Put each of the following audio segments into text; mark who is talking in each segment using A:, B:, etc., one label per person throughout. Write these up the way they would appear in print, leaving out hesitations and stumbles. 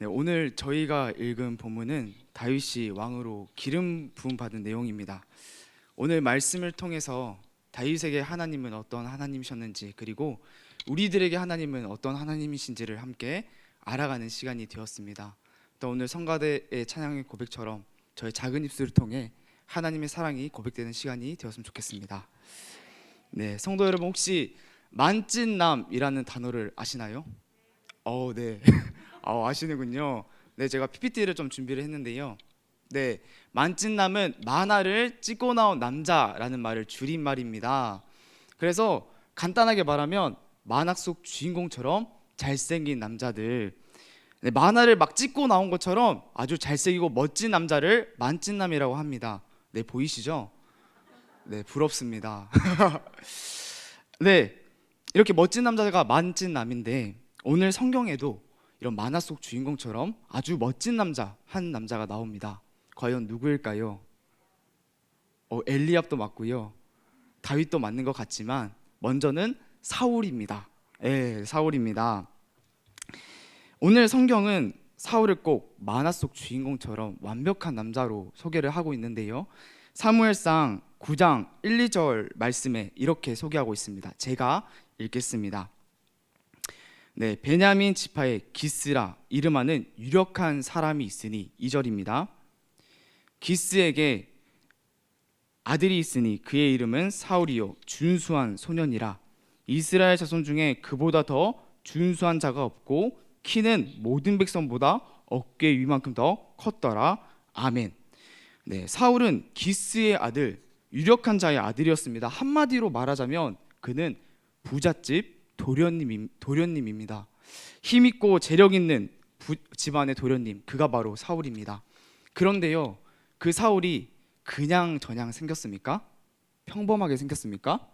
A: 네, 오늘 저희가 읽은 본문은 다윗이 왕으로 기름 부음 받은 내용입니다. 오늘 말씀을 통해서 다윗에게 하나님은 어떤 하나님이셨는지, 그리고 우리들에게 하나님은 어떤 하나님이신지를 함께 알아가는 시간이 되었습니다. 또 오늘 성가대의 찬양의 고백처럼 저의 작은 입술을 통해 하나님의 사랑이 고백되는 시간이 되었으면 좋겠습니다. 네, 성도 여러분, 혹시 만찢남이라는 단어를 아시나요? 네. 아시는군요. 네, 제가 PPT를 좀 준비를 했는데요. 네, 만찢남은 만화를 찍고 나온 남자라는 말을 줄인 말입니다. 그래서 간단하게 말하면 만화 속 주인공처럼 잘생긴 남자들, 네, 만화를 막 찍고 나온 것처럼 아주 잘생기고 멋진 남자를 만찢남이라고 합니다. 네, 보이시죠? 네, 부럽습니다. 네, 이렇게 멋진 남자가 만찢남인데 오늘 성경에도 이런 만화 속 주인공처럼 아주 멋진 남자 한 남자가 나옵니다. 과연 누구일까요? 엘리압도 맞고요, 다윗도 맞는 것 같지만 먼저는 사울입니다. 사울입니다. 오늘 성경은 사울을 꼭 만화 속 주인공처럼 완벽한 남자로 소개를 하고 있는데요, 사무엘상 9장 1, 2절 말씀에 이렇게 소개하고 있습니다. 제가 읽겠습니다. 네, 베냐민 지파의 기스라 이름하는 유력한 사람이 있으니, 2절입니다. 기스에게 아들이 있으니 그의 이름은 사울이요 준수한 소년이라. 이스라엘 자손 중에 그보다 더 준수한 자가 없고 키는 모든 백성보다 어깨 위만큼 더 컸더라. 아멘. 네, 사울은 기스의 아들, 유력한 자의 아들이었습니다. 한마디로 말하자면 그는 부잣집 도련님입니다. 힘있고 재력있는 집안의 도련님, 그가 바로 사울입니다. 그런데요, 그 사울이 그냥 저냥 생겼습니까? 평범하게 생겼습니까?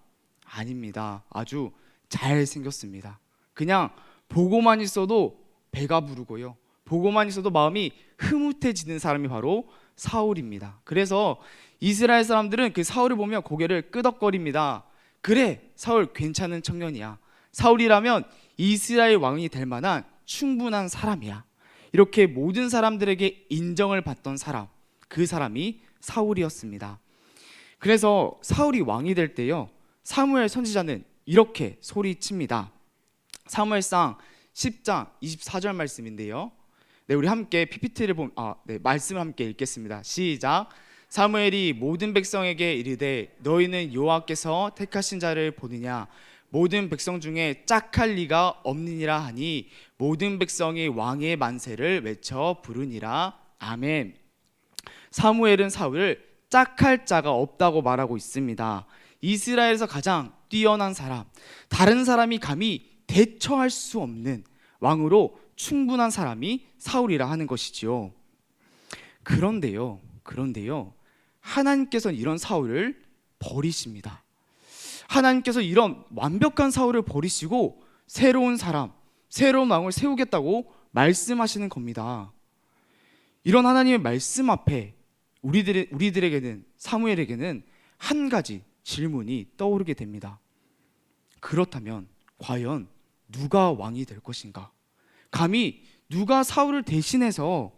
A: 아닙니다. 아주 잘 생겼습니다. 그냥 보고만 있어도 배가 부르고요, 보고만 있어도 마음이 흐뭇해지는 사람이 바로 사울입니다. 그래서 이스라엘 사람들은 그 사울을 보며 고개를 끄덕거립니다. 그래, 사울 괜찮은 청년이야. 사울이라면 이스라엘 왕이 될 만한 충분한 사람이야. 이렇게 모든 사람들에게 인정을 받던 사람, 그 사람이 사울이었습니다. 그래서 사울이 왕이 될 때요, 사무엘 선지자는 이렇게 소리칩니다. 사무엘상 10장 24절 말씀인데요, 네, 우리 함께 PPT를 말씀을 함께 읽겠습니다. 시작. 사무엘이 모든 백성에게 이르되 너희는 여호와께서 택하신 자를 보느냐, 모든 백성 중에 짝할 리가 없느니라 하니 모든 백성이 왕의 만세를 외쳐 부르니라. 아멘. 사무엘은 사울을 짝할 자가 없다고 말하고 있습니다. 이스라엘에서 가장 뛰어난 사람, 다른 사람이 감히 대처할 수 없는 왕으로 충분한 사람이 사울이라 하는 것이지요. 그런데요, 하나님께서는 이런 사울을 버리십니다. 하나님께서 이런 완벽한 사울을 버리시고 새로운 사람, 새로운 왕을 세우겠다고 말씀하시는 겁니다. 이런 하나님의 말씀 앞에 우리들에게는, 사무엘에게는 한 가지 질문이 떠오르게 됩니다. 그렇다면 과연 누가 왕이 될 것인가? 감히 누가 사울을 대신해서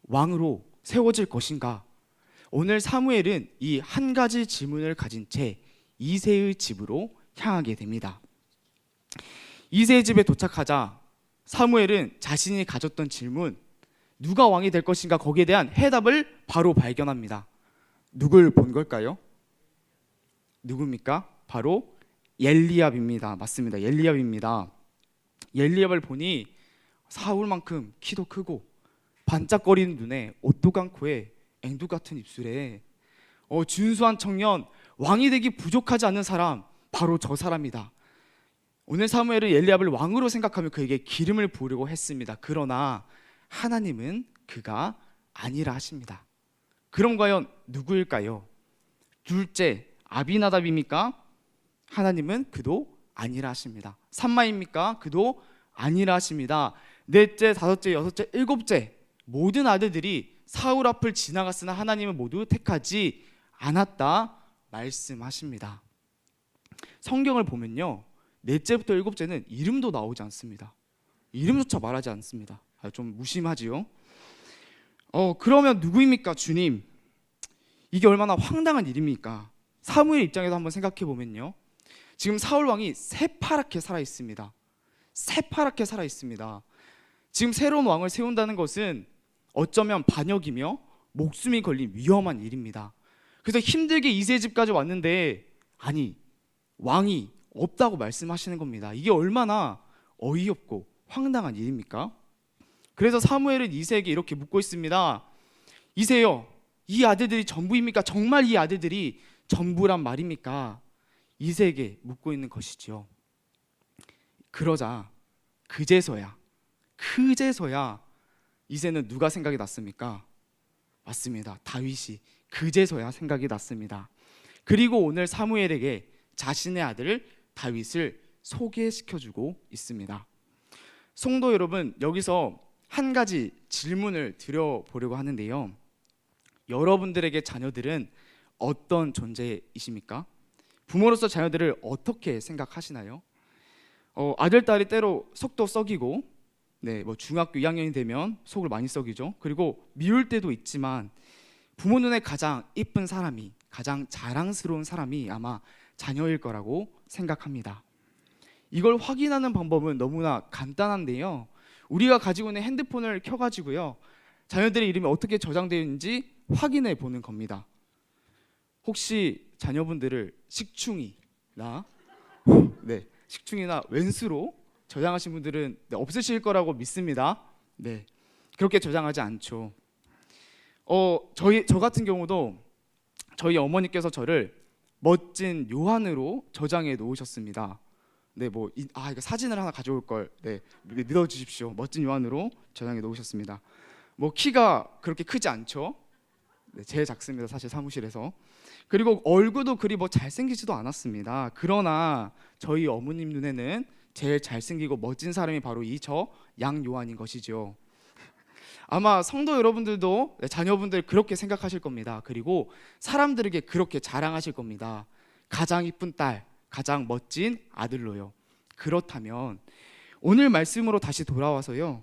A: 왕으로 세워질 것인가? 오늘 사무엘은 이 한 가지 질문을 가진 채 이새의 집으로 향하게 됩니다. 이새의 집에 도착하자 사무엘은 자신이 가졌던 질문, 누가 왕이 될 것인가, 거기에 대한 해답을 바로 발견합니다. 누굴 본 걸까요? 누굽니까? 바로 엘리압입니다. 맞습니다. 엘리압입니다. 엘리압을 보니 사울만큼 키도 크고 반짝거리는 눈에 오똑한 코에 앵두 같은 입술에 준수한 청년, 왕이 되기 부족하지 않는 사람, 바로 저 사람이다. 오늘 사무엘은 엘리압을 왕으로 생각하며 그에게 기름을 부으려고 했습니다. 그러나 하나님은 그가 아니라 하십니다. 그럼 과연 누구일까요? 둘째 아비나답입니까? 하나님은 그도 아니라 하십니다. 삼마입니까? 그도 아니라 하십니다. 넷째, 다섯째, 여섯째, 일곱째 모든 아들들이 사울 앞을 지나갔으나 하나님은 모두 택하지 않았다 말씀하십니다. 성경을 보면요, 넷째부터 일곱째는 이름도 나오지 않습니다. 이름조차 말하지 않습니다. 좀 무심하지요. 그러면 누구입니까, 주님? 이게 얼마나 황당한 일입니까? 사무엘 입장에서 한번 생각해 보면요, 지금 사울 왕이 새파랗게 살아 있습니다. 새파랗게 살아 있습니다. 지금 새로운 왕을 세운다는 것은 어쩌면 반역이며 목숨이 걸린 위험한 일입니다. 그래서 힘들게 이새의 집까지 왔는데 아니, 왕이 없다고 말씀하시는 겁니다. 이게 얼마나 어이없고 황당한 일입니까? 그래서 사무엘은 이새에게 이렇게 묻고 있습니다. 이새요, 이 아들들이 전부입니까? 정말 이 아들들이 전부란 말입니까? 이새에게 묻고 있는 것이지요. 그러자 그제서야 이새는 누가 생각이 났습니까? 맞습니다. 다윗이 그제서야 생각이 났습니다. 그리고 오늘 사무엘에게 자신의 아들 다윗을 소개시켜주고 있습니다. 성도 여러분, 여기서 한 가지 질문을 드려보려고 하는데요, 여러분들에게 자녀들은 어떤 존재이십니까? 부모로서 자녀들을 어떻게 생각하시나요? 아들, 딸이 때로 속도 썩이고 중학교 2학년이 되면 속을 많이 썩이죠. 그리고 미울 때도 있지만 부모 눈에 가장 이쁜 사람이, 가장 자랑스러운 사람이 아마 자녀일 거라고 생각합니다. 이걸 확인하는 방법은 너무나 간단한데요, 우리가 가지고 있는 핸드폰을 켜가지고요, 자녀들의 이름이 어떻게 저장되어 있는지 확인해 보는 겁니다. 혹시 자녀분들을 식충이나 왼수로 저장하신 분들은 없으실 거라고 믿습니다. 그렇게 저장하지 않죠. 저 같은 경우도 저희 어머니께서 저를 멋진 요한으로 저장해 놓으셨습니다. 이거 사진을 하나 가져올 걸 믿어주십시오. 멋진 요한으로 저장해 놓으셨습니다. 키가 그렇게 크지 않죠. 제일 작습니다, 사실 사무실에서. 그리고 얼굴도 그리 잘생기지도 않았습니다. 그러나 저희 어머님 눈에는 제일 잘생기고 멋진 사람이 바로 저 양요한인 것이죠. 아마 성도 여러분들도 자녀분들 그렇게 생각하실 겁니다. 그리고 사람들에게 그렇게 자랑하실 겁니다. 가장 이쁜 딸, 가장 멋진 아들로요. 그렇다면 오늘 말씀으로 다시 돌아와서요,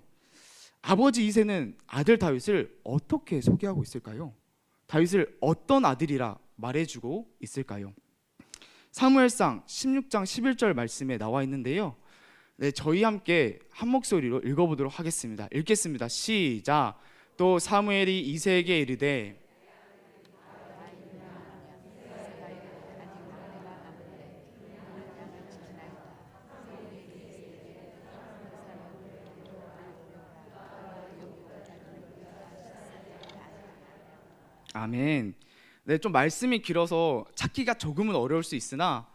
A: 아버지 이새는 아들 다윗을 어떻게 소개하고 있을까요? 다윗을 어떤 아들이라 말해주고 있을까요? 사무엘상 16장 11절 말씀에 나와 있는데요, 저희 함께 한 목소리로 읽어보도록 하겠습니다. 읽겠습니다. 시작. 또 사무엘이 이새에게 이르되 아멘. 좀 말씀이 길어서 찾기가 조금은 어려울 수 있으나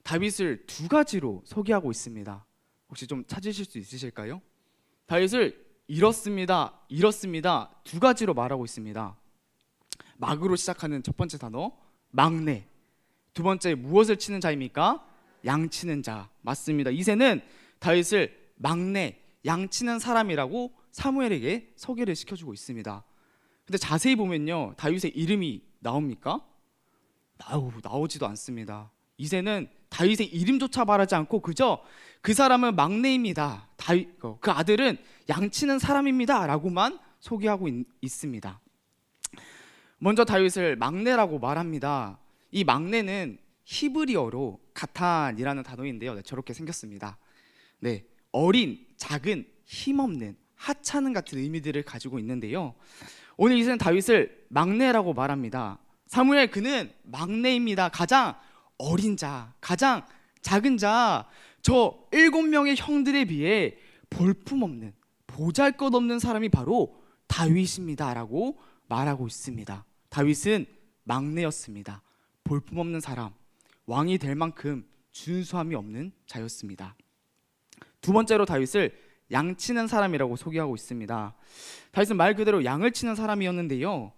A: 다윗을 두 가지로 소개하고 있습니다. 혹시 좀 찾으실 수 있으실까요? 다윗을 이렇습니다 두 가지로 말하고 있습니다. 막으로 시작하는 첫 번째 단어 막내, 두 번째 무엇을 치는 자입니까? 양치는 자. 맞습니다. 이새는 다윗을 막내, 양치는 사람이라고 사무엘에게 소개를 시켜주고 있습니다. 근데 자세히 보면요, 다윗의 이름이 나옵니까? 나오지도 않습니다. 이새는 다윗의 이름조차 말하지 않고 그저 그 사람은 막내입니다, 그 아들은 양치는 사람입니다 라고만 소개하고 있습니다. 먼저 다윗을 막내라고 말합니다. 이 막내는 히브리어로 가탄이라는 단어인데요, 저렇게 생겼습니다. 어린, 작은, 힘없는, 하찮은 같은 의미들을 가지고 있는데요, 오늘 이새는 다윗을 막내라고 말합니다. 사무엘, 그는 막내입니다. 가장 어린 자, 가장 작은 자, 저 7명의 형들에 비해 볼품없는, 보잘것없는 사람이 바로 다윗입니다 라고 말하고 있습니다. 다윗은 막내였습니다. 볼품없는 사람, 왕이 될 만큼 준수함이 없는 자였습니다. 두 번째로 다윗을 양치는 사람이라고 소개하고 있습니다. 다윗은 말 그대로 양을 치는 사람이었는데요,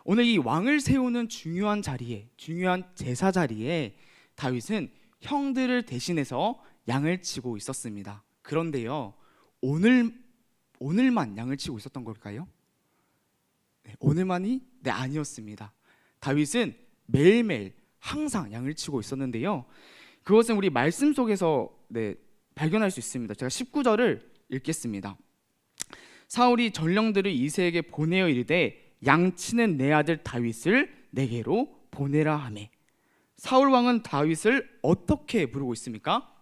A: 오늘 이 왕을 세우는 중요한 자리에, 중요한 제사 자리에 다윗은 형들을 대신해서 양을 치고 있었습니다. 그런데요, 오늘만 양을 치고 있었던 걸까요? 오늘만이? 아니었습니다. 다윗은 매일매일 항상 양을 치고 있었는데요, 그것은 우리 말씀 속에서 발견할 수 있습니다. 제가 19절을 읽겠습니다. 사울이 전령들을 이새에게 보내어 이르되 양치는 내 아들 다윗을 내게로 보내라 하매. 사울 왕은 다윗을 어떻게 부르고 있습니까?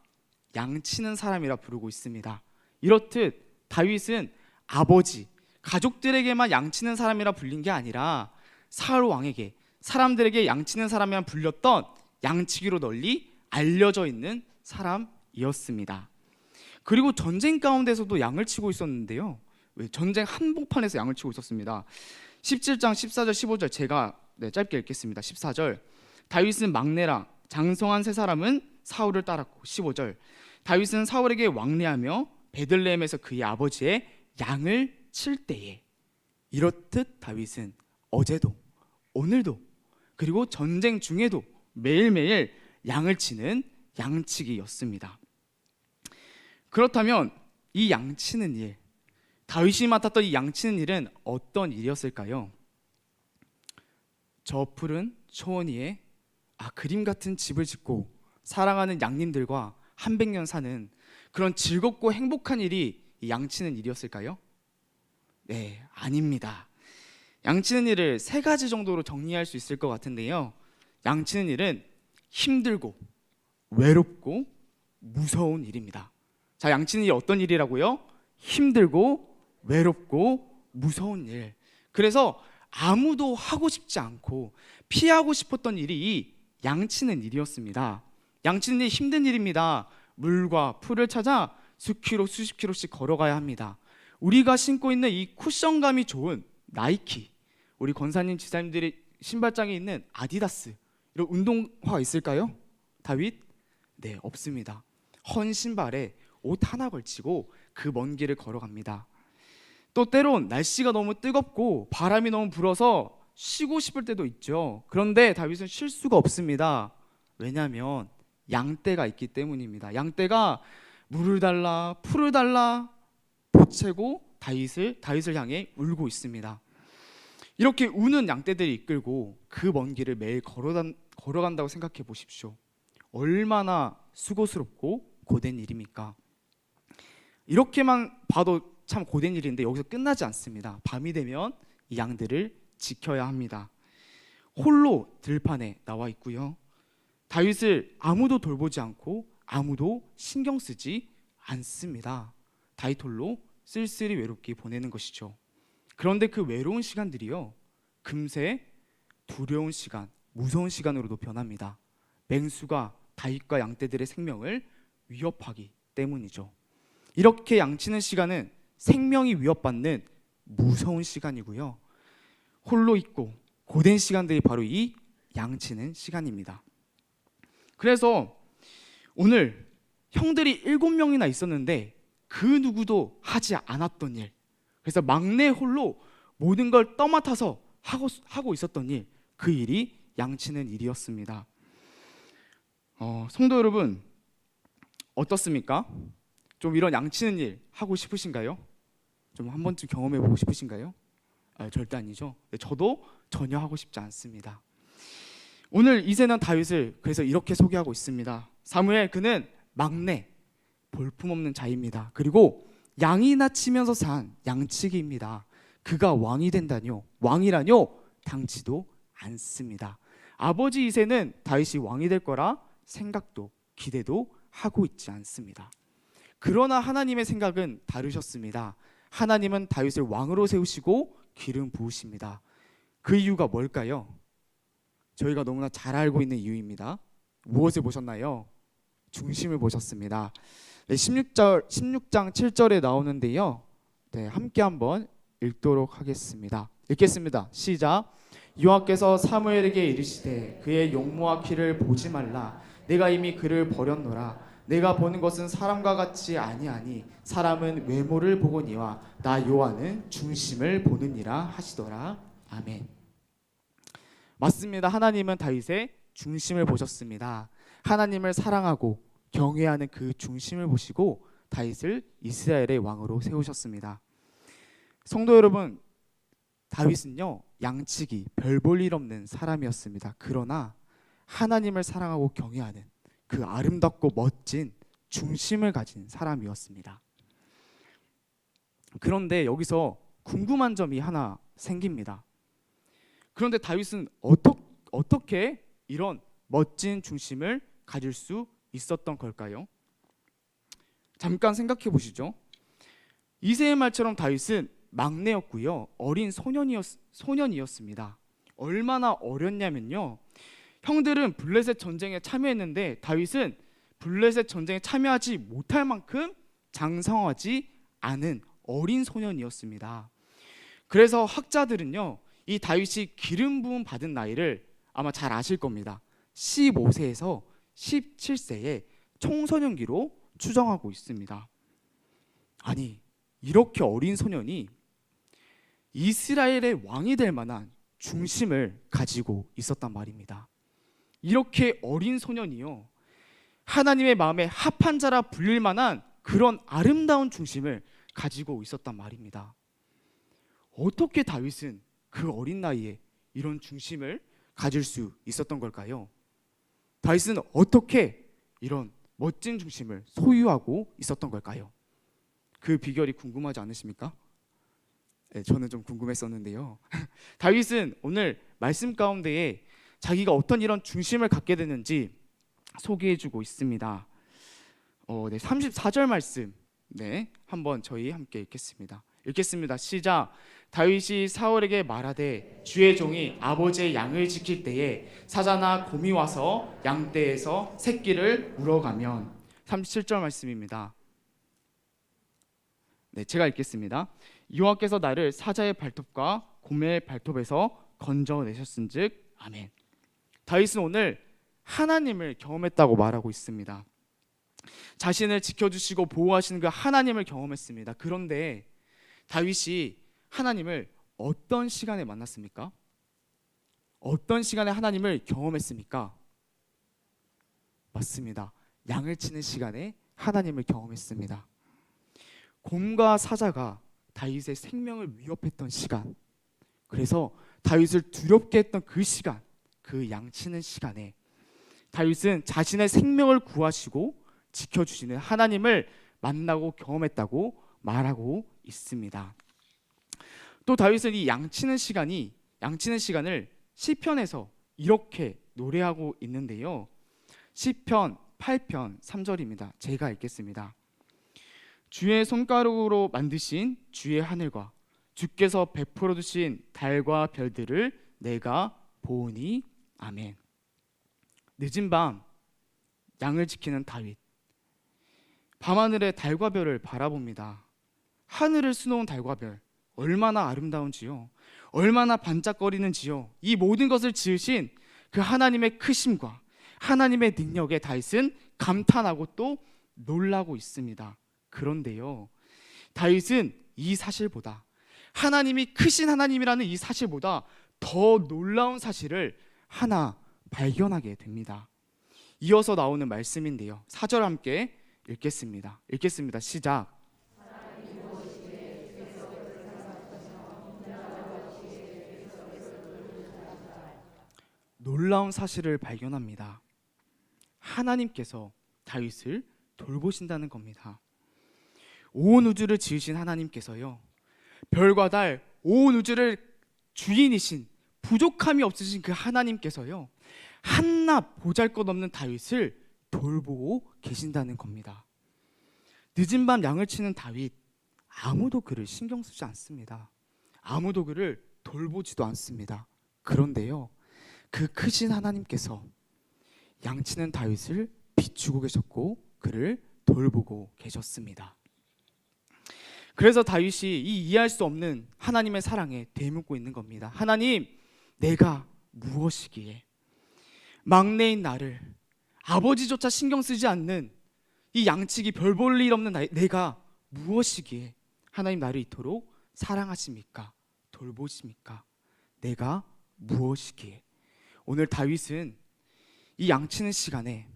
A: 양치는 사람이라 부르고 있습니다. 이렇듯 다윗은 아버지, 가족들에게만 양치는 사람이라 불린 게 아니라 사울 왕에게, 사람들에게 양치는 사람이라 불렸던 양치기로 널리 알려져 있는 사람이었습니다. 그리고 전쟁 가운데서도 양을 치고 있었는데요. 전쟁 한복판에서 양을 치고 있었습니다. 17장 14절 15절 제가 짧게 읽겠습니다. 14절 다윗은 막내라 장성한 세 사람은 사울을 따랐고 15절 다윗은 사울에게 왕래하며 베들레헴에서 그의 아버지의 양을 칠 때에. 이렇듯 다윗은 어제도 오늘도 그리고 전쟁 중에도 매일매일 양을 치는 양치기였습니다. 그렇다면 이 양치는 일, 다윗이 맡았던 이 양치는 일은 어떤 일이었을까요? 저 푸른 초원 위에 그림 같은 집을 짓고 사랑하는 양님들과 한백년 사는 그런 즐겁고 행복한 일이 이 양치는 일이었을까요? 네, 아닙니다. 양치는 일을 세 가지 정도로 정리할 수 있을 것 같은데요. 양치는 일은 힘들고 외롭고 무서운 일입니다. 자, 양치는 일이 어떤 일이라고요? 힘들고 외롭고 무서운 일. 그래서 아무도 하고 싶지 않고 피하고 싶었던 일이 이 양치는 일이었습니다. 양치는 일이 힘든 일입니다. 물과 풀을 찾아 수키로 수십 킬로씩 걸어가야 합니다. 우리가 신고 있는 이 쿠션감이 좋은 나이키, 우리 권사님 지사님들이 신발장에 있는 아디다스, 이런 운동화가 있을까요? 다윗? 네, 없습니다. 헌 신발에 옷 하나 걸치고 그 먼 길을 걸어갑니다. 또 때론 날씨가 너무 뜨겁고 바람이 너무 불어서 쉬고 싶을 때도 있죠. 그런데 다윗은 쉴 수가 없습니다. 왜냐하면 양떼가 있기 때문입니다. 양떼가 물을 달라 풀을 달라 보채고 다윗을 향해 울고 있습니다. 이렇게 우는 양떼들이 이끌고 그 먼 길을 매일 걸어간다고 생각해 보십시오. 얼마나 수고스럽고 고된 일입니까? 이렇게만 봐도 참 고된 일인데 여기서 끝나지 않습니다. 밤이 되면 이 양들을 지켜야 합니다. 홀로 들판에 나와 있고요. 다윗을 아무도 돌보지 않고 아무도 신경 쓰지 않습니다. 다윗 홀로 쓸쓸히 외롭게 보내는 것이죠. 그런데 그 외로운 시간들이요, 금세 두려운 시간, 무서운 시간으로도 변합니다. 맹수가 다윗과 양떼들의 생명을 위협하기 때문이죠. 이렇게 양치는 시간은 생명이 위협받는 무서운 시간이고요. 홀로 있고 고된 시간들이 바로 이 양치는 시간입니다. 그래서 오늘 형들이 7명이나 있었는데 그 누구도 하지 않았던 일, 그래서 막내 홀로 모든 걸 떠맡아서 하고 있었던 일, 그 일이 양치는 일이었습니다. 성도 여러분, 어떻습니까? 좀 이런 양치는 일 하고 싶으신가요? 좀 한 번쯤 경험해보고 싶으신가요? 절대 아니죠. 저도 전혀 하고 싶지 않습니다. 오늘 이새는 다윗을 그래서 이렇게 소개하고 있습니다. 사무엘, 그는 막내, 볼품없는 자입니다. 그리고 양이나 치면서 산 양치기입니다. 그가 왕이 된다뇨? 왕이라뇨? 당치도 않습니다. 아버지 이새는 다윗이 왕이 될 거라 생각도 기대도 하고 있지 않습니다. 그러나 하나님의 생각은 다르셨습니다. 하나님은 다윗을 왕으로 세우시고 기름 부으십니다. 그 이유가 뭘까요? 저희가 너무나 잘 알고 있는 이유입니다. 무엇을 보셨나요? 중심을 보셨습니다. 16장 7절에 나오는데요. 함께 한번 읽도록 하겠습니다. 읽겠습니다. 시작. 여호와께서 사무엘에게 이르시되 그의 용모와 키를 보지 말라. 내가 이미 그를 버렸노라. 내가 보는 것은 사람과 같이 아니하니 사람은 외모를 보거니와 나 여호와는 중심을 보느니라 하시더라. 아멘. 맞습니다. 하나님은 다윗의 중심을 보셨습니다. 하나님을 사랑하고 경외하는 그 중심을 보시고 다윗을 이스라엘의 왕으로 세우셨습니다. 성도 여러분, 다윗은요, 양치기 별 볼 일 없는 사람이었습니다. 그러나 하나님을 사랑하고 경외하는 그 아름답고 멋진 중심을 가진 사람이었습니다. 그런데 여기서 궁금한 점이 하나 생깁니다. 그런데 다윗은 어떻게 이런 멋진 중심을 가질 수 있었던 걸까요? 잠깐 생각해 보시죠. 이새의 말처럼 다윗은 막내였고요. 어린 소년이었습니다. 얼마나 어렸냐면요. 형들은 블레셋 전쟁에 참여했는데 다윗은 블레셋 전쟁에 참여하지 못할 만큼 장성하지 않은 어린 소년이었습니다. 그래서 학자들은요, 이 다윗이 기름 부음 받은 나이를 아마 잘 아실 겁니다. 15세에서 17세의 청소년기로 추정하고 있습니다. 아니, 이렇게 어린 소년이 이스라엘의 왕이 될 만한 중심을 가지고 있었단 말입니다. 이렇게 어린 소년이요, 하나님의 마음에 합한 자라 불릴 만한 그런 아름다운 중심을 가지고 있었단 말입니다. 어떻게 다윗은 그 어린 나이에 이런 중심을 가질 수 있었던 걸까요? 다윗은 어떻게 이런 멋진 중심을 소유하고 있었던 걸까요? 그 비결이 궁금하지 않으십니까? 네, 저는 좀 궁금했었는데요. 다윗은 오늘 말씀 가운데에 자기가 어떤 이런 중심을 갖게 됐는지 소개해주고 있습니다. 34절 말씀, 한번 저희 함께 읽겠습니다. 시작. 다윗이 사울에게 말하되 주의 종이 아버지의 양을 지킬 때에 사자나 곰이 와서 양떼에서 새끼를 물어가면. 37절 말씀입니다. 제가 읽겠습니다. 여호와께서 나를 사자의 발톱과 곰의 발톱에서 건져내셨은즉 아멘. 다윗은 오늘 하나님을 경험했다고 말하고 있습니다. 자신을 지켜주시고 보호하시는 그 하나님을 경험했습니다. 그런데 다윗이 하나님을 어떤 시간에 만났습니까? 어떤 시간에 하나님을 경험했습니까? 맞습니다. 양을 치는 시간에 하나님을 경험했습니다. 곰과 사자가 다윗의 생명을 위협했던 시간, 그래서 다윗을 두렵게 했던 그 시간, 그 양치는 시간에 다윗은 자신의 생명을 구하시고 지켜주시는 하나님을 만나고 경험했다고 말하고 있습니다. 또 다윗은 이 양치는 시간을 시편에서 이렇게 노래하고 있는데요. 시편 8편 3절입니다. 제가 읽겠습니다. 주의 손가락으로 만드신 주의 하늘과 주께서 베풀어 주신 달과 별들을 내가 보오니 아멘. 늦은 밤 양을 지키는 다윗, 밤하늘의 달과 별을 바라봅니다. 하늘을 수놓은 달과 별 얼마나 아름다운지요, 얼마나 반짝거리는지요. 이 모든 것을 지으신 그 하나님의 크심과 하나님의 능력에 다윗은 감탄하고 또 놀라고 있습니다. 그런데요, 다윗은 이 사실보다, 하나님이 크신 하나님이라는 이 사실보다 더 놀라운 사실을 하나 발견하게 됩니다. 이어서 나오는 말씀인데요, 4절 함께 읽겠습니다. 시작. 놀라운 사실을 발견합니다. 하나님께서 다윗을 돌보신다는 겁니다. 온 우주를 지으신 하나님께서요, 별과 달, 온 우주를 주인이신, 부족함이 없으신 그 하나님께서요, 한낱 보잘것없는 다윗을 돌보고 계신다는 겁니다. 늦은 밤 양을 치는 다윗, 아무도 그를 신경 쓰지 않습니다. 아무도 그를 돌보지도 않습니다. 그런데요, 그 크신 하나님께서 양치는 다윗을 비추고 계셨고 그를 돌보고 계셨습니다. 그래서 다윗이 이 이해할 수 없는 하나님의 사랑에 되묻고 있는 겁니다. 하나님, 내가 무엇이기에 막내인 나를, 아버지조차 신경 쓰지 않는 이 양치기 별 볼 일 없는 내가 무엇이기에 하나님 나를 이토록 사랑하십니까? 돌보십니까? 내가 무엇이기에? 오늘 다윗은 이 양치는 시간에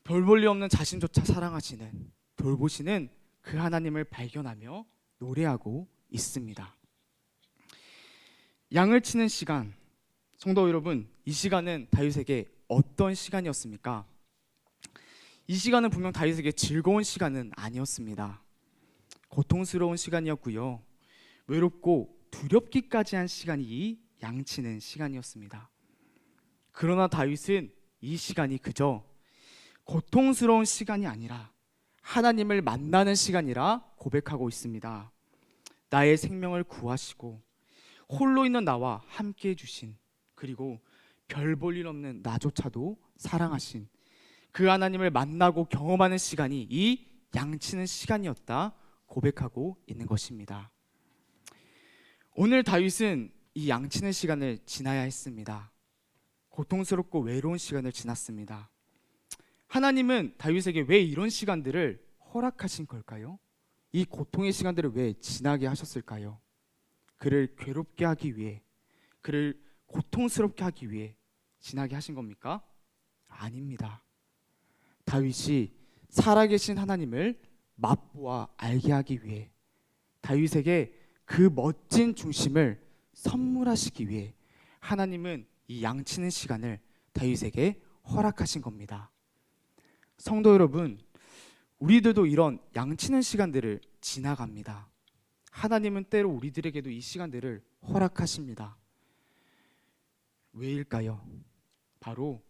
A: 별 볼 일 없는 자신조차 사랑하시는, 돌보시는 그 하나님을 발견하며 노래하고 있습니다. 양을 치는 시간, 성도 여러분, 이 시간은 다윗에게 어떤 시간이었습니까? 이 시간은 분명 다윗에게 즐거운 시간은 아니었습니다. 고통스러운 시간이었고요. 외롭고 두렵기까지 한 시간이 이 양치는 시간이었습니다. 그러나 다윗은 이 시간이 그저 고통스러운 시간이 아니라 하나님을 만나는 시간이라 고백하고 있습니다. 나의 생명을 구하시고 홀로 있는 나와 함께 해주신, 그리고 별 볼 일 없는 나조차도 사랑하신 그 하나님을 만나고 경험하는 시간이 이 양치는 시간이었다 고백하고 있는 것입니다. 오늘 다윗은 이 양치는 시간을 지나야 했습니다. 고통스럽고 외로운 시간을 지났습니다. 하나님은 다윗에게 왜 이런 시간들을 허락하신 걸까요? 이 고통의 시간들을 왜 지나게 하셨을까요? 그를 괴롭게 하기 위해, 그를 고통스럽게 하기 위해 지나게 하신 겁니까? 아닙니다. 다윗이 살아계신 하나님을 맛보아 알게 하기 위해, 다윗에게 그 멋진 중심을 선물하시기 위해 하나님은 이 양치는 시간을 다윗에게 허락하신 겁니다. 성도 여러분, 우리들도 이런 양치는 시간들을 지나갑니다. 하나님은 때로 우리들에게도 이 시간들을 허락하십니다. 왜일까요? 바로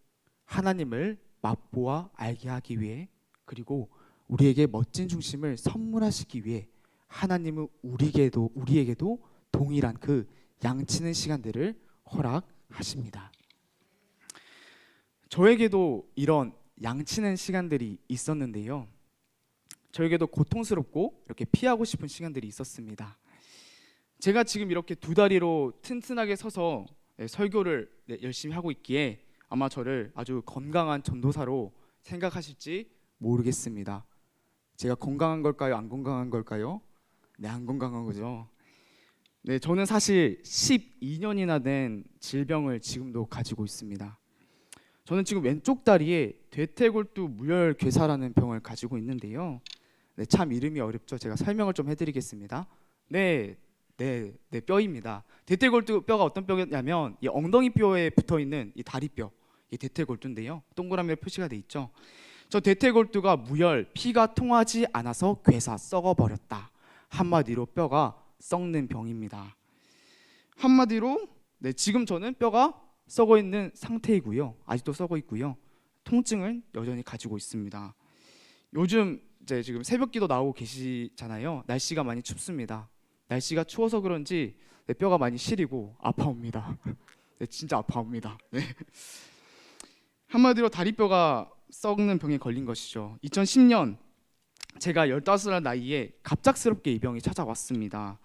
A: 하나님을 맛보아 알게 하기 위해, 그리고 우리에게 멋진 중심을 선물하시기 위해 하나님은 우리에게도 동일한 그 양치는 시간들을 허락하십니다. 저에게도 이런 양치는 시간들이 있었는데요. 저에게도 고통스럽고 이렇게 피하고 싶은 시간들이 있었습니다. 제가 지금 이렇게 두 다리로 튼튼하게 서서 설교를 열심히 하고 있기에 아마 저를 아주 건강한 전도사로 생각하실지 모르겠습니다. 제가 건강한 걸까요? 안 건강한 걸까요? 네, 안 건강한 거죠. 네, 저는 사실 12년이나 된 질병을 지금도 가지고 있습니다. 저는 지금 왼쪽 다리에 대퇴골두 무혈괴사라는 병을 가지고 있는데요. 네, 참 이름이 어렵죠. 제가 설명을 좀 해드리겠습니다. 네, 뼈입니다. 대퇴골두 뼈가 어떤 뼈냐면 이 엉덩이 뼈에 붙어 있는 이 다리뼈, 이 대퇴골두인데요. 동그라미로 표시가 돼 있죠. 저 대퇴골두가 무혈, 피가 통하지 않아서 괴사, 썩어버렸다. 한마디로 뼈가 썩는 병입니다. 한마디로 지금 저는 뼈가 썩어 있는 상태이고요. 아직도 썩어 있고요. 통증을 여전히 가지고 있습니다. 요즘 지금 새벽기도 나오고 계시잖아요. 날씨가 많이 춥습니다. 날씨가 추워서 그런지 뼈가 많이 시리고 아파옵니다. 진짜 아파옵니다. 한마디로 다리뼈가 썩는 병에 걸린 것이죠. 2010년 제가 15살 나이에 갑작스럽게 이 병이 찾아왔습니다.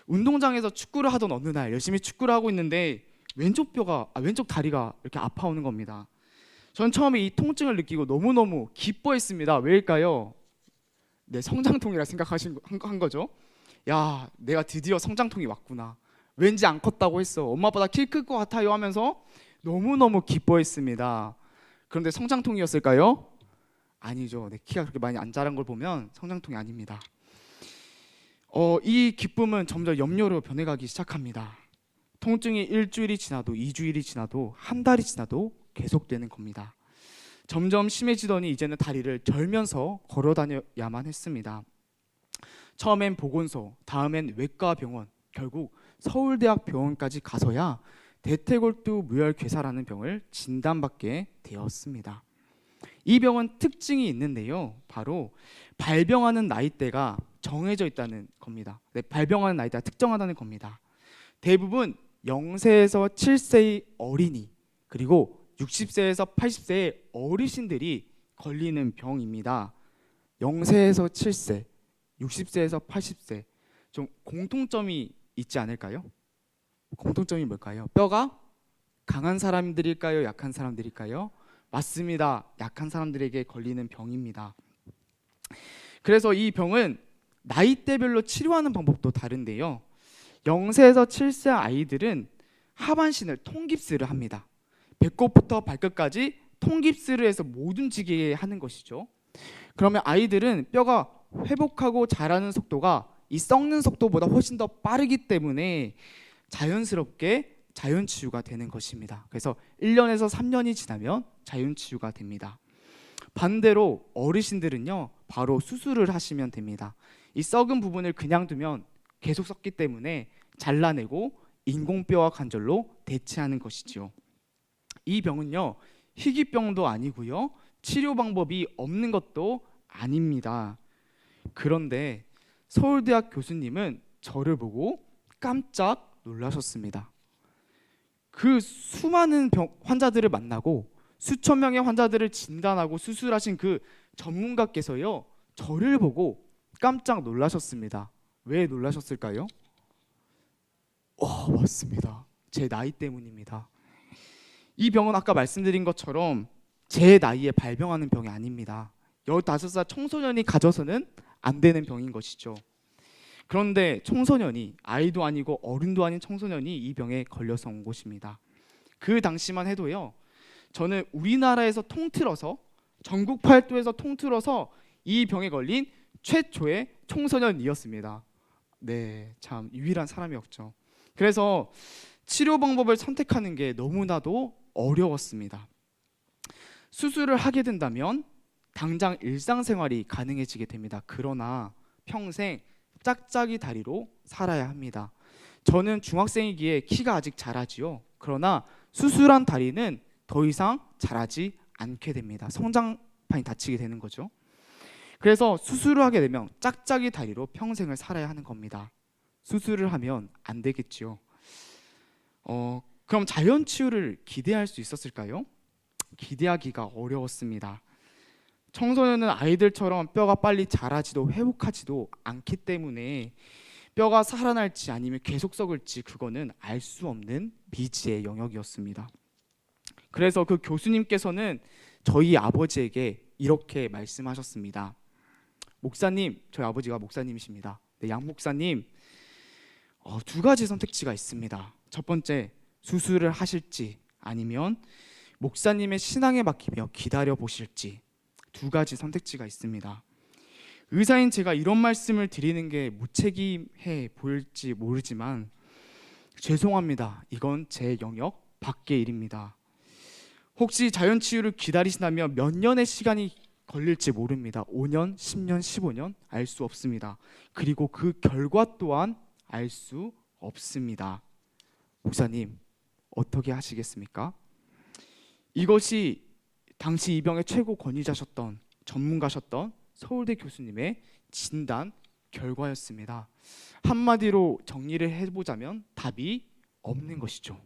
A: 운동장에서 축구를 하던 어느 날 열심히 축구를 하고 있는데 왼쪽 다리가 이렇게 아파오는 겁니다. 전 처음에 이 통증을 느끼고 너무너무 기뻐했습니다. 왜일까요? 성장통이라 생각한 거죠. 야, 내가 드디어 성장통이 왔구나. 왠지 안 컸다고 했어. 엄마 아빠 나 키 클 것 같아요 하면서 너무너무 기뻐했습니다. 그런데 성장통이었을까요? 아니죠. 내 키가 그렇게 많이 안 자란 걸 보면 성장통이 아닙니다. 이 기쁨은 점점 염려로 변해가기 시작합니다. 통증이 일주일이 지나도 2주일이 지나도 한 달이 지나도 계속되는 겁니다. 점점 심해지더니 이제는 다리를 절면서 걸어 다녀야만 했습니다. 처음엔 보건소, 다음엔 외과 병원, 결국 서울대학 병원까지 가서야 대퇴골두 무혈괴사라는 병을 진단받게 되었습니다. 이 병은 특징이 있는데요. 바로 발병하는 나이대가 정해져 있다는 겁니다. 발병하는 나이대가 특정하다는 겁니다. 대부분 0세에서 7세의 어린이, 그리고 60세에서 80세의 어르신들이 걸리는 병입니다. 0세에서 7세, 60세에서 80세, 좀 공통점이 있지 않을까요? 공통점이 뭘까요? 뼈가 강한 사람들일까요? 약한 사람들일까요? 맞습니다. 약한 사람들에게 걸리는 병입니다. 그래서 이 병은 나이대별로 치료하는 방법도 다른데요. 0세에서 7세 아이들은 하반신을 통깁스를 합니다. 배꼽부터 발끝까지 통깁스를 해서 못 움직이게 하는 것이죠. 그러면 아이들은 뼈가 회복하고 자라는 속도가 이 썩는 속도보다 훨씬 더 빠르기 때문에 자연스럽게 자연치유가 되는 것입니다. 그래서 1년에서 3년이 지나면 자연치유가 됩니다. 반대로 어르신들은요, 바로 수술을 하시면 됩니다. 이 썩은 부분을 그냥 두면 계속 썩기 때문에 잘라내고 인공뼈와 관절로 대체하는 것이지요. 이 병은요, 희귀병도 아니고요, 치료 방법이 없는 것도 아닙니다. 그런데 서울대학 교수님은 저를 보고 깜짝 놀라셨습니다. 그 수많은 환자들을 만나고 수천 명의 환자들을 진단하고 수술하신 그 전문가께서요, 저를 보고 깜짝 놀라셨습니다. 왜 놀라셨을까요? 맞습니다. 제 나이 때문입니다. 이 병은 아까 말씀드린 것처럼 제 나이에 발병하는 병이 아닙니다. 15살 청소년이 가져서는 안 되는 병인 것이죠. 그런데 청소년이, 아이도 아니고 어른도 아닌 청소년이 이 병에 걸려서 온 것입니다. 그 당시만 해도요, 저는 우리나라에서 통틀어서, 전국 팔도에서 통틀어서 이 병에 걸린 최초의 청소년이었습니다. 네, 참 유일한 사람이었죠. 그래서 치료 방법을 선택하는 게 너무나도 어려웠습니다. 수술을 하게 된다면 당장 일상생활이 가능해지게 됩니다. 그러나 평생 짝짝이 다리로 살아야 합니다. 저는 중학생이기에 키가 아직 자라지요. 그러나 수술한 다리는 더 이상 자라지 않게 됩니다. 성장판이 닫히게 되는 거죠. 그래서 수술을 하게 되면 짝짝이 다리로 평생을 살아야 하는 겁니다. 수술을 하면 안 되겠지요. 그럼 자연 치유를 기대할 수 있었을까요? 기대하기가 어려웠습니다. 청소년은 아이들처럼 뼈가 빨리 자라지도 회복하지도 않기 때문에 뼈가 살아날지 아니면 계속 썩을지 그거는 알 수 없는 미지의 영역이었습니다. 그래서 그 교수님께서는 저희 아버지에게 이렇게 말씀하셨습니다. 목사님, 저희 아버지가 목사님이십니다. 네, 양 목사님, 두 가지 선택지가 있습니다. 첫 번째, 수술을 하실지 아니면 목사님의 신앙에 맡기며 기다려 보실지, 두 가지 선택지가 있습니다. 의사인 제가 이런 말씀을 드리는 게 무책임해 보일지 모르지만 죄송합니다. 이건 제 영역 밖의 일입니다. 혹시 자연치유를 기다리신다면 몇 년의 시간이 걸릴지 모릅니다. 5년, 10년, 15년 알 수 없습니다. 그리고 그 결과 또한 알 수 없습니다. 목사님, 어떻게 하시겠습니까? 이것이 당시 이 병의 최고 권위자셨던, 전문가셨던 서울대 교수님의 진단 결과였습니다. 한마디로 정리를 해보자면 답이 없는 것이죠.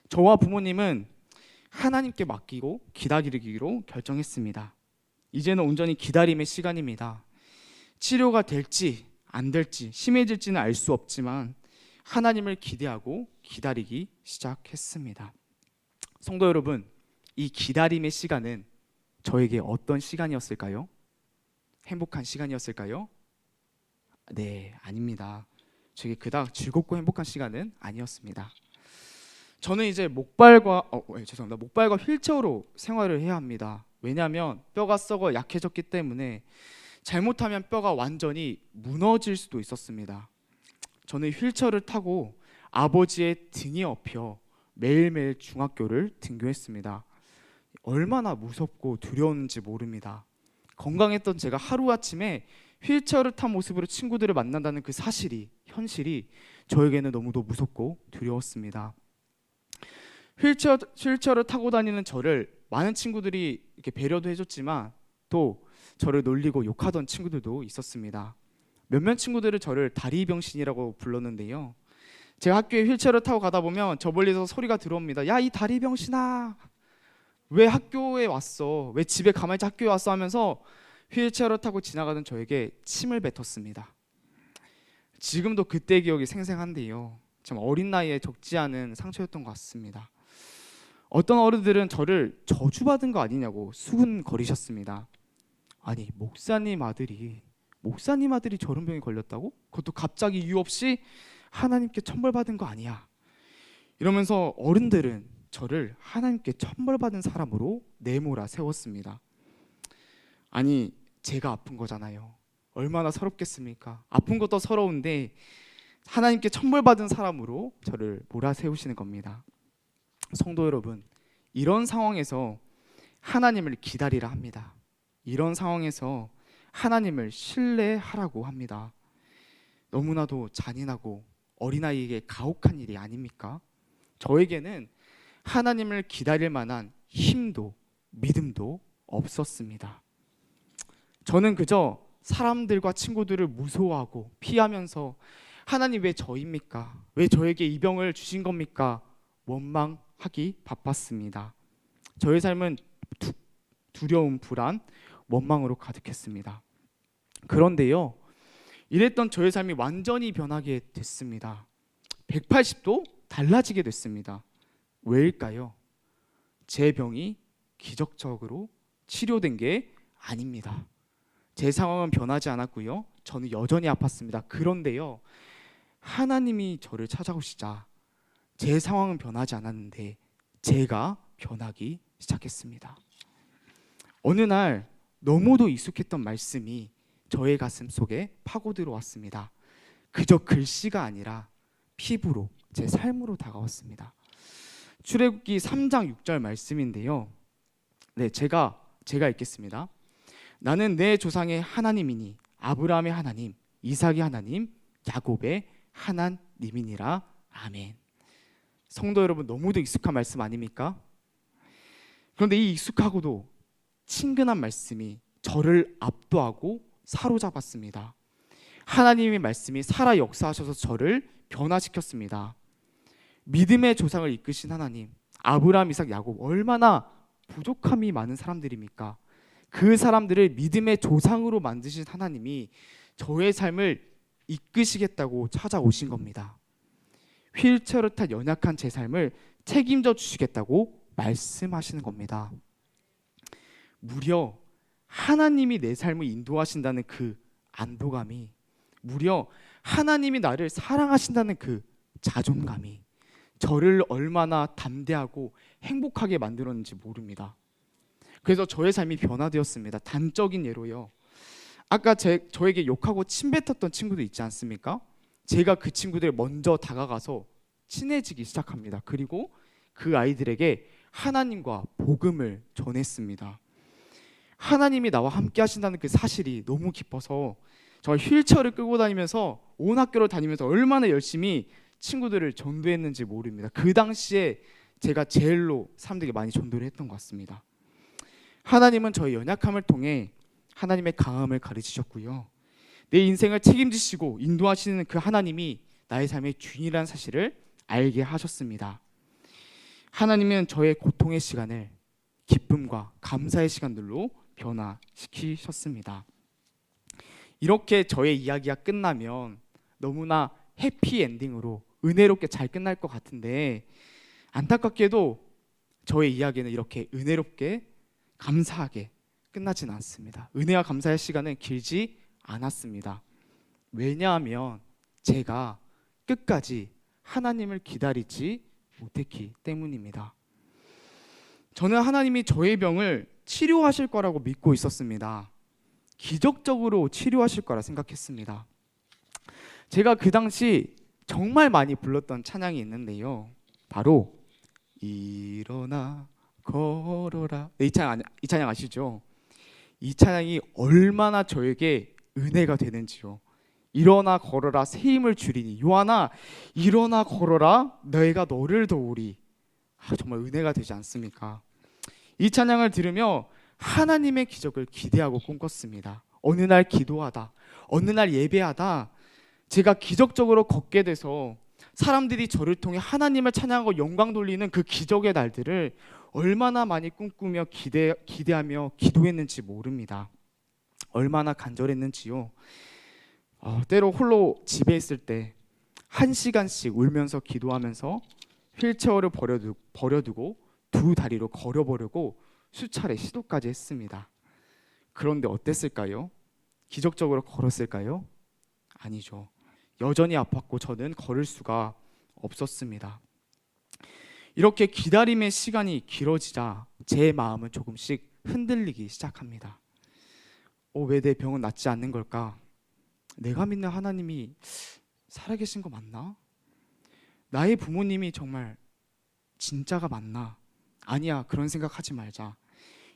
A: 저와 부모님은 하나님께 맡기고 기다리기로 결정했습니다. 이제는 온전히 기다림의 시간입니다. 치료가 될지 안 될지 심해질지는 알 수 없지만 하나님을 기대하고 기다리기 시작했습니다. 성도 여러분, 이 기다림의 시간은 저에게 어떤 시간이었을까요? 행복한 시간이었을까요? 네, 아닙니다. 저에게 그닥 즐겁고 행복한 시간은 아니었습니다. 저는 이제 목발과 휠체어로 생활을 해야 합니다. 왜냐하면 뼈가 썩어 약해졌기 때문에 잘못하면 뼈가 완전히 무너질 수도 있었습니다. 저는 휠체어를 타고 아버지의 등에 업혀 매일매일 중학교를 등교했습니다. 얼마나 무섭고 두려웠는지 모릅니다. 건강했던 제가 하루아침에 휠체어를 탄 모습으로 친구들을 만난다는 그 사실이, 현실이 저에게는 너무도 무섭고 두려웠습니다. 휠체어를 타고 다니는 저를 많은 친구들이 이렇게 배려도 해줬지만 또 저를 놀리고 욕하던 친구들도 있었습니다. 몇몇 친구들은 저를 다리병신이라고 불렀는데요. 제가 학교에 휠체어를 타고 가다 보면 저 멀리서 소리가 들어옵니다. 야, 이 다리병신아, 왜 학교에 왔어? 왜 집에 가만히 있지 학교에 왔어? 하면서 휠체어를 타고 지나가던 저에게 침을 뱉었습니다. 지금도 그때 기억이 생생한데요. 참 어린 나이에 적지 않은 상처였던 것 같습니다. 어떤 어른들은 저를 저주받은 거 아니냐고 수군거리셨습니다. 아니, 목사님 아들이 저런 병에 걸렸다고? 그것도 갑자기 이유 없이 하나님께 천벌받은 거 아니야? 이러면서 어른들은 저를 하나님께 천벌받은 사람으로 내몰아 세웠습니다. 아니, 제가 아픈 거잖아요. 얼마나 서럽겠습니까? 아픈 것도 서러운데 하나님께 천벌받은 사람으로 저를 몰아세우시는 겁니다. 성도 여러분, 이런 상황에서 하나님을 기다리라 합니다. 이런 상황에서 하나님을 신뢰하라고 합니다. 너무나도 잔인하고 어린아이에게 가혹한 일이 아닙니까? 저에게는 하나님을 기다릴 만한 힘도 믿음도 없었습니다. 저는 그저 사람들과 친구들을 무서워하고 피하면서 하나님 왜 저입니까? 왜 저에게 이 병을 주신 겁니까? 원망하기 바빴습니다. 저의 삶은 두려움, 불안, 원망으로 가득했습니다. 그런데요, 이랬던 저의 삶이 완전히 변하게 됐습니다. 180도 달라지게 됐습니다. 왜일까요? 제 병이 기적적으로 치료된 게 아닙니다. 제 상황은 변하지 않았고요. 저는 여전히 아팠습니다. 그런데요, 하나님이 저를 찾아오시자 제 상황은 변하지 않았는데 제가 변하기 시작했습니다. 어느 날 너무도 익숙했던 말씀이 저의 가슴 속에 파고 들어왔습니다. 그저 글씨가 아니라 피부로 제 삶으로 다가왔습니다. 출애굽기 3장 6절 말씀인데요. 네, 제가 읽겠습니다. 나는 내 조상의 하나님이니 아브라함의 하나님, 이삭의 하나님, 야곱의 하나님이니라. 아멘. 성도 여러분, 너무도 익숙한 말씀 아닙니까? 그런데 이 익숙하고도 친근한 말씀이 저를 압도하고 사로잡았습니다. 하나님의 말씀이 살아 역사하셔서 저를 변화시켰습니다. 믿음의 조상을 이끄신 하나님, 아브라함, 이삭, 야곱, 얼마나 부족함이 많은 사람들입니까? 그 사람들을 믿음의 조상으로 만드신 하나님이 저의 삶을 이끄시겠다고 찾아오신 겁니다. 휠체어를 탄 연약한 제 삶을 책임져 주시겠다고 말씀하시는 겁니다. 무려 하나님이 내 삶을 인도하신다는 그 안도감이, 무려 하나님이 나를 사랑하신다는 그 자존감이 저를 얼마나 담대하고 행복하게 만들었는지 모릅니다. 그래서 저의 삶이 변화되었습니다. 단적인 예로요. 아까 저에게 욕하고 침뱉었던 친구도 있지 않습니까? 제가 그 친구들 먼저 다가가서 친해지기 시작합니다. 그리고 그 아이들에게 하나님과 복음을 전했습니다. 하나님이 나와 함께 하신다는 그 사실이 너무 기뻐서 정말 휠체어를 끌고 다니면서 온 학교를 다니면서 얼마나 열심히 친구들을 전도했는지 모릅니다. 그 당시에 제가 제일로 사람들에게 많이 전도를 했던 것 같습니다. 하나님은 저의 연약함을 통해 하나님의 강함을 가르치셨고요. 내 인생을 책임지시고 인도하시는 그 하나님이 나의 삶의 주인이라는 사실을 알게 하셨습니다. 하나님은 저의 고통의 시간을 기쁨과 감사의 시간들로 변화시키셨습니다. 이렇게 저의 이야기가 끝나면 너무나 해피엔딩으로 은혜롭게 잘 끝날 것 같은데, 안타깝게도 저의 이야기는 이렇게 은혜롭게 감사하게 끝나진 않습니다. 은혜와 감사의 시간은 길지 않았습니다. 왜냐하면 제가 끝까지 하나님을 기다리지 못했기 때문입니다. 저는 하나님이 저의 병을 치료하실 거라고 믿고 있었습니다. 기적적으로 치료하실 거라 생각했습니다. 제가 그 당시 정말 많이 불렀던 찬양이 있는데요. 바로 일어나 걸어라. 네, 이 찬양 아시죠? 이 찬양이 얼마나 저에게 은혜가 되는지요. 일어나 걸어라 새 힘을 주리니, 요한아 일어나 걸어라 내가 너를 도우리. 정말 은혜가 되지 않습니까? 이 찬양을 들으며 하나님의 기적을 기대하고 꿈꿨습니다. 어느 날 기도하다, 어느 날 예배하다 제가 기적적으로 걷게 돼서 사람들이 저를 통해 하나님을 찬양하고 영광 돌리는 그 기적의 날들을 얼마나 많이 꿈꾸며 기대하며 기도했는지 모릅니다. 얼마나 간절했는지요. 때로 홀로 집에 있을 때 1시간씩 울면서 기도하면서 휠체어를 버려두고 두 다리로 걸어보려고 수차례 시도까지 했습니다. 그런데 어땠을까요? 기적적으로 걸었을까요? 아니죠. 여전히 아팠고 저는 걸을 수가 없었습니다. 이렇게 기다림의 시간이 길어지자 제 마음은 조금씩 흔들리기 시작합니다. 왜 내 병은 낫지 않는 걸까? 내가 믿는 하나님이 살아계신 거 맞나? 나의 부모님이 정말 진짜가 맞나? 아니야, 그런 생각하지 말자.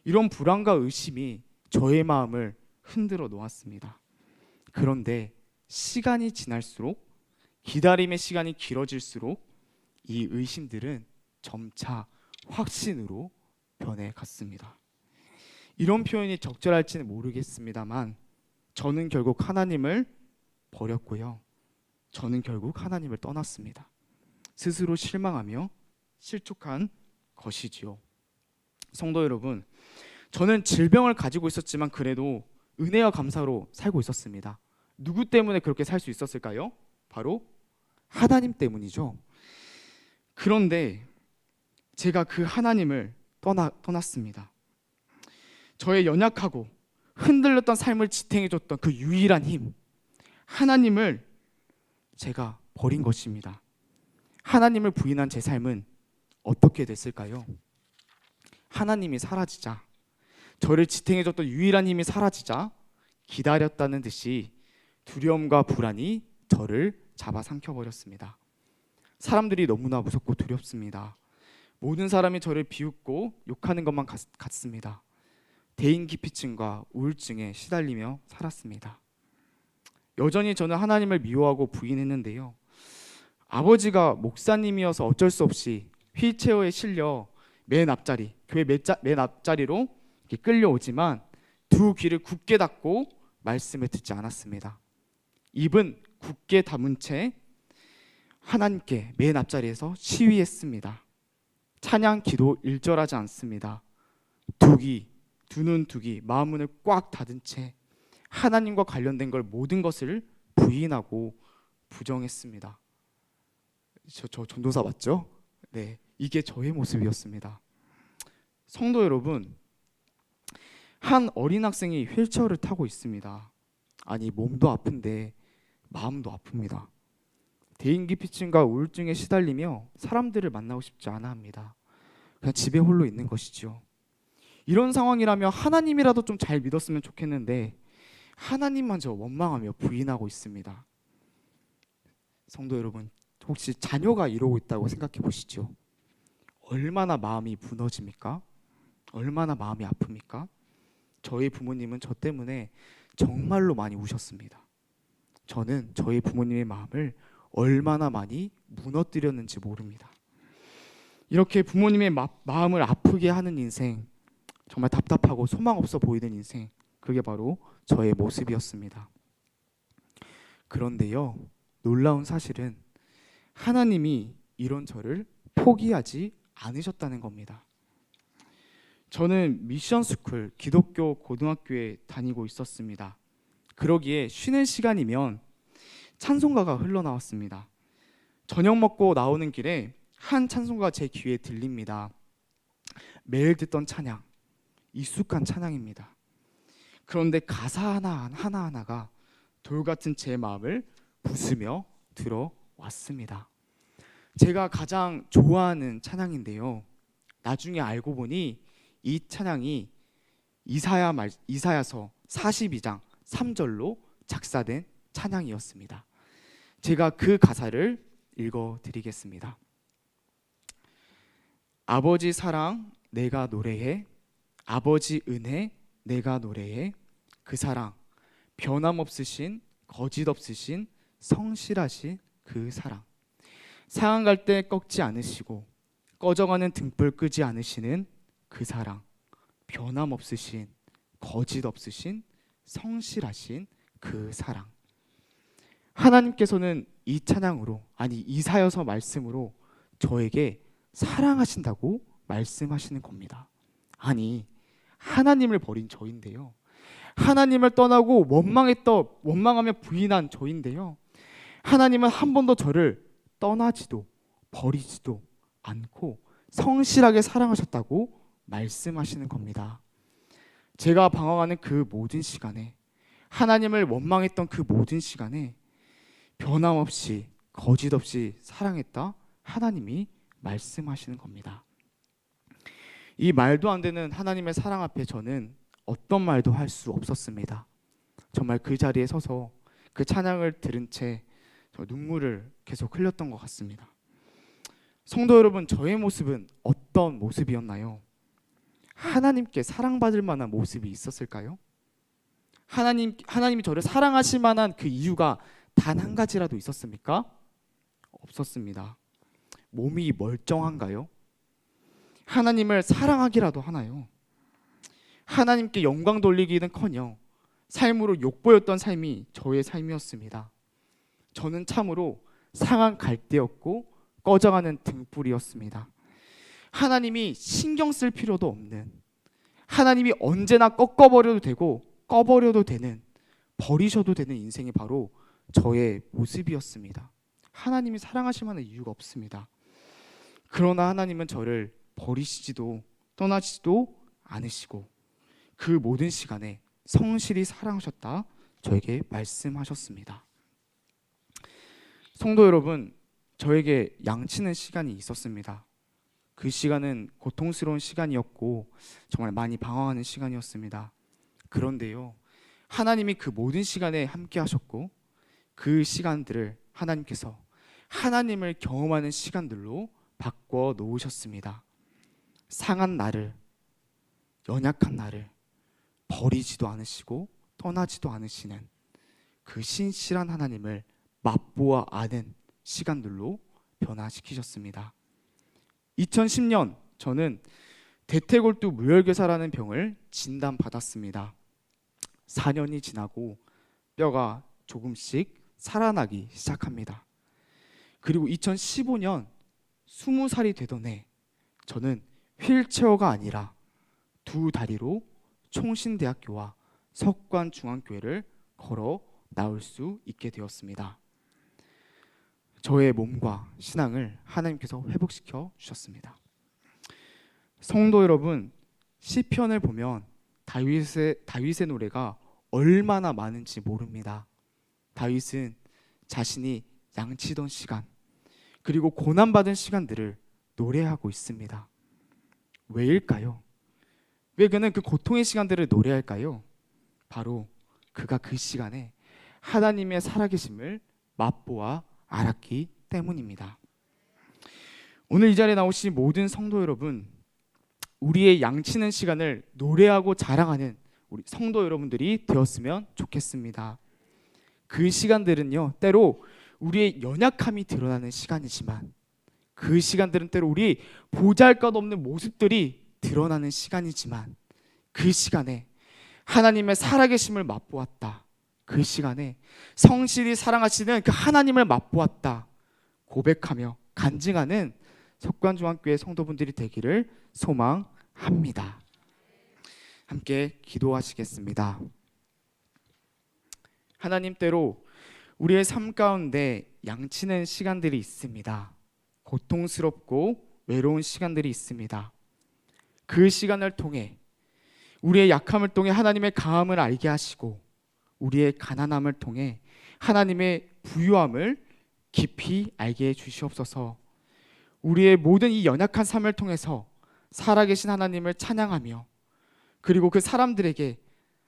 A: 이런 불안과 의심이 저의 마음을 흔들어 놓았습니다. 그런데 시간이 지날수록, 기다림의 시간이 길어질수록 이 의심들은 점차 확신으로 변해갔습니다. 이런 표현이 적절할지는 모르겠습니다만 저는 결국 하나님을 버렸고요. 저는 결국 하나님을 떠났습니다. 스스로 실망하며 실족한 것이지요. 성도 여러분, 저는 질병을 가지고 있었지만 그래도 은혜와 감사로 살고 있었습니다. 누구 때문에 그렇게 살 수 있었을까요? 바로 하나님 때문이죠. 그런데 제가 그 하나님을 떠났습니다. 저의 연약하고 흔들렸던 삶을 지탱해줬던 그 유일한 힘, 하나님을 제가 버린 것입니다. 하나님을 부인한 제 삶은 어떻게 됐을까요? 하나님이 사라지자, 저를 지탱해줬던 유일한 힘이 사라지자 기다렸다는 듯이 두려움과 불안이 저를 잡아삼켜버렸습니다. 사람들이 너무나 무섭고 두렵습니다. 모든 사람이 저를 비웃고 욕하는 것만 같습니다. 대인기피증과 우울증에 시달리며 살았습니다. 여전히 저는 하나님을 미워하고 부인했는데요. 아버지가 목사님이어서 어쩔 수 없이 휠체어에 실려 맨 앞자리, 교회 맨 앞자리로 끌려오지만 두 귀를 굳게 닫고 말씀을 듣지 않았습니다. 입은 굳게 다문 채 하나님께 맨 앞자리에서 시위했습니다. 찬양, 기도 일절하지 않습니다. 두 눈, 마음문을 꽉 닫은 채 하나님과 관련된 걸 모든 것을 부인하고 부정했습니다. 저 전도사 맞죠? 네, 이게 저의 모습이었습니다. 성도 여러분, 한 어린 학생이 휠체어를 타고 있습니다. 아니, 몸도 아픈데 마음도 아픕니다. 대인기피증과 우울증에 시달리며 사람들을 만나고 싶지 않아 합니다. 그냥 집에 홀로 있는 것이죠. 이런 상황이라면 하나님이라도 좀 잘 믿었으면 좋겠는데 하나님마저 원망하며 부인하고 있습니다. 성도 여러분, 혹시 자녀가 이러고 있다고 생각해 보시죠. 얼마나 마음이 무너집니까? 얼마나 마음이 아픕니까? 저희 부모님은 저 때문에 정말로 많이 우셨습니다. 저는 저희 부모님의 마음을 얼마나 많이 무너뜨렸는지 모릅니다. 이렇게 부모님의 마음을 아프게 하는 인생, 정말 답답하고 소망 없어 보이는 인생, 그게 바로 저의 모습이었습니다. 그런데요, 놀라운 사실은 하나님이 이런 저를 포기하지 않으셨다는 겁니다. 저는 미션스쿨 기독교 고등학교에 다니고 있었습니다. 그러기에 쉬는 시간이면 찬송가가 흘러나왔습니다. 저녁 먹고 나오는 길에 한 찬송가가 제 귀에 들립니다. 매일 듣던 찬양, 익숙한 찬양입니다. 그런데 가사 하나하나가 돌같은 제 마음을 부수며 들어왔습니다. 제가 가장 좋아하는 찬양인데요. 나중에 알고 보니 이 찬양이 이사야서 42장 3절로 작사된 찬양이었습니다. 제가 그 가사를 읽어드리겠습니다. 아버지 사랑 내가 노래해, 아버지 은혜 내가 노래해, 그 사랑 변함없으신 거짓없으신 성실하신 그 사랑, 상한 갈 때 꺾지 않으시고 꺼져가는 등불 끄지 않으시는 그 사랑, 변함없으신 거짓없으신 성실하신 그 사랑. 하나님께서는 이 찬양으로, 아니 이사야서 말씀으로 저에게 사랑하신다고 말씀하시는 겁니다. 아니, 하나님을 버린 저인데요, 하나님을 떠나고 원망하며 부인한 저인데요, 하나님은 한 번도 저를 떠나지도 버리지도 않고 성실하게 사랑하셨다고 말씀하시는 겁니다. 제가 방황하는 그 모든 시간에, 하나님을 원망했던 그 모든 시간에 변함없이 거짓없이 사랑했다 하나님이 말씀하시는 겁니다. 이 말도 안 되는 하나님의 사랑 앞에 저는 어떤 말도 할 수 없었습니다. 정말 그 자리에 서서 그 찬양을 들은 채 저 눈물을 계속 흘렸던 것 같습니다. 성도 여러분, 저의 모습은 어떤 모습이었나요? 하나님께 사랑받을 만한 모습이 있었을까요? 하나님이 저를 사랑하실 만한 그 이유가 단 한 가지라도 있었습니까? 없었습니다. 몸이 멀쩡한가요? 하나님을 사랑하기라도 하나요? 하나님께 영광 돌리기는커녕 삶으로 욕보였던 삶이 저의 삶이었습니다. 저는 참으로 상한 갈대였고 꺼져가는 등불이었습니다. 하나님이 신경 쓸 필요도 없는, 하나님이 언제나 꺾어버려도 되고 꺼버려도 되는, 버리셔도 되는 인생이 바로 저의 모습이었습니다. 하나님이 사랑하실 만한 이유가 없습니다. 그러나 하나님은 저를 버리시지도 떠나시지도 않으시고 그 모든 시간에 성실히 사랑하셨다 저에게 말씀하셨습니다. 성도 여러분, 저에게 양치는 시간이 있었습니다. 그 시간은 고통스러운 시간이었고 정말 많이 방황하는 시간이었습니다. 그런데요, 하나님이 그 모든 시간에 함께 하셨고 그 시간들을 하나님께서 하나님을 경험하는 시간들로 바꿔 놓으셨습니다. 상한 나를, 연약한 나를 버리지도 않으시고 떠나지도 않으시는 그 신실한 하나님을 맛보아 아는 시간들로 변화시키셨습니다. 2010년 저는 대퇴골두 무혈괴사라는 병을 진단받았습니다. 4년이 지나고 뼈가 조금씩 살아나기 시작합니다. 그리고 2015년 20살이 되던 해 저는 휠체어가 아니라 두 다리로 총신대학교와 석관중앙교회를 걸어 나올 수 있게 되었습니다. 저의 몸과 신앙을 하나님께서 회복시켜 주셨습니다. 성도 여러분, 시편을 보면 다윗의 노래가 얼마나 많은지 모릅니다. 다윗은 자신이 양치던 시간, 그리고 고난받은 시간들을 노래하고 있습니다. 왜일까요? 왜 그는 그 고통의 시간들을 노래할까요? 바로 그가 그 시간에 하나님의 살아계심을 맛보아 알았기 때문입니다. 오늘 이 자리에 나오신 모든 성도 여러분, 우리의 양치는 시간을 노래하고 자랑하는 우리 성도 여러분들이 되었으면 좋겠습니다. 그 시간들은요, 때로 우리의 연약함이 드러나는 시간이지만 그 시간들은 때로 우리 보잘것없는 모습들이 드러나는 시간이지만 그 시간에 하나님의 살아계심을 맛보았다, 그 시간에 성실히 사랑하시는 그 하나님을 맛보았다 고백하며 간증하는 석관중앙교회 성도분들이 되기를 소망합니다. 함께 기도하시겠습니다. 하나님, 때로 우리의 삶 가운데 양치는 시간들이 있습니다. 고통스럽고 외로운 시간들이 있습니다. 그 시간을 통해 우리의 약함을 통해 하나님의 강함을 알게 하시고 우리의 가난함을 통해 하나님의 부유함을 깊이 알게 해 주시옵소서. 우리의 모든 이 연약한 삶을 통해서 살아계신 하나님을 찬양하며 그리고 그 사람들에게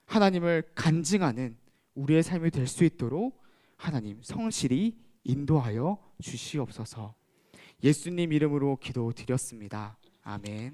A: 하나님을 간증하는 우리의 삶이 될 수 있도록 하나님 성실히 인도하여 주시옵소서. 예수님 이름으로 기도드렸습니다. 아멘.